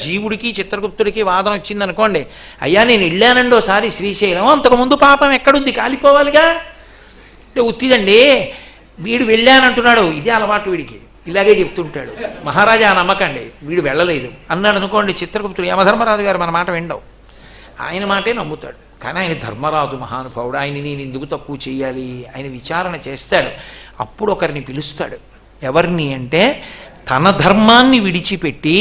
జీవుడికి చిత్రగుప్తుడికి వాదన వచ్చిందనుకోండి, అయ్యా నేను వెళ్ళానండి ఓసారి శ్రీశైలం, అంతకుముందు పాపం ఎక్కడుంది, కాలిపోవాలిగా. అంటే ఉత్తిదండి, వీడు వెళ్ళానంటున్నాడు, ఇదే అలవాటు వీడికి, ఇలాగే చెప్తుంటాడు. మహారాజా నమ్మకండి, వీడు వెళ్ళలేదు అన్నాడు అనుకోండి, చిత్రగుప్తుడు యమధర్మరాజు గారు మన మాట వినడం, ఆయన మాటే నమ్ముతాడు. కానీ ఆయన ధర్మరాజు మహానుభావుడు, ఆయన నేను ఎందుకు తక్కువ చేయాలి, ఆయన విచారణ చేస్తాడు. అప్పుడు ఒకరిని పిలుస్తాడు. ఎవరిని అంటే, తన ధర్మాన్ని విడిచిపెట్టి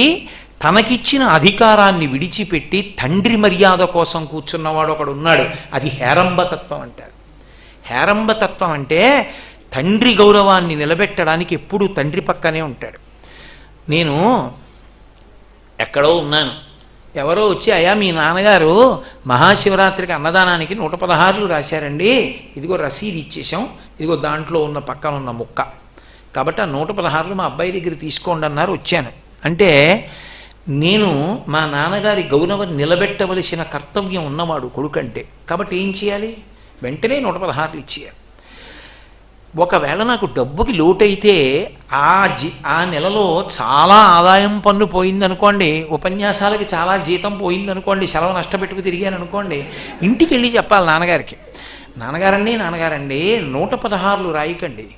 తనకిచ్చిన అధికారాన్ని విడిచిపెట్టి తండ్రి మర్యాద కోసం కూర్చున్నవాడు ఒకడు ఉన్నాడు. అది హేరంబతత్వం అంటారు. హేరంబతత్వం అంటే తండ్రి గౌరవాన్ని నిలబెట్టడానికి ఎప్పుడూ తండ్రి పక్కనే ఉంటాడు. నేను ఎక్కడో ఉన్నాను, ఎవరో వచ్చి, అయ్యా మీ నాన్నగారు మహాశివరాత్రికి అన్నదానానికి 116 రాశారండి, ఇదిగో రసీదు ఇచ్చేసాం, ఇదిగో దాంట్లో ఉన్న పక్కన ఉన్న ముక్క, కాబట్టి ఆ 116 మా అబ్బాయి దగ్గర తీసుకోండి అన్నారు, వచ్చాను. అంటే నేను మా నాన్నగారి గౌరవం నిలబెట్టవలసిన కర్తవ్యం ఉన్నవాడు కొడుకంటే, కాబట్టి ఏం చేయాలి, వెంటనే 116 ఇచ్చేయాలి. ఒకవేళ నాకు డబ్బుకి లోటైతే ఆ నెలలో చాలా ఆదాయం పన్ను పోయిందనుకోండి, ఉపన్యాసాలకి చాలా జీతం పోయిందనుకోండి, సెలవు నష్టపెట్టుకు తిరిగాను అనుకోండి, ఇంటికి వెళ్ళి చెప్పాలి నాన్నగారికి, నాన్నగారండి 116 రాయకండి,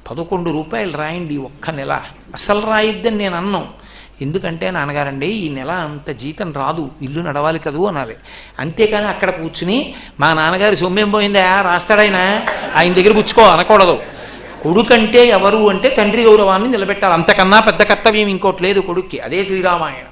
11 రూపాయలు రాయండి ఒక్క నెల, అసలు రాయిద్దని నేను అన్నాను. ఎందుకంటే నాన్నగారండి ఈ నెల అంత జీతం రాదు, ఇల్లు నడవాలి కదూ అనాలి. అంతేకాని అక్కడ కూర్చుని మా నాన్నగారి సొమ్మేం పోయిందా రాస్తాడైనా, ఆయన దగ్గర పుచ్చుకో అనకూడదు. కొడుకంటే ఎవరు అంటే తండ్రి గౌరవాన్ని నిలబెట్టాలి, అంతకన్నా పెద్ద కర్తవ్యం ఇంకోటి లేదు కొడుక్కి. అదే శ్రీరామాయణం.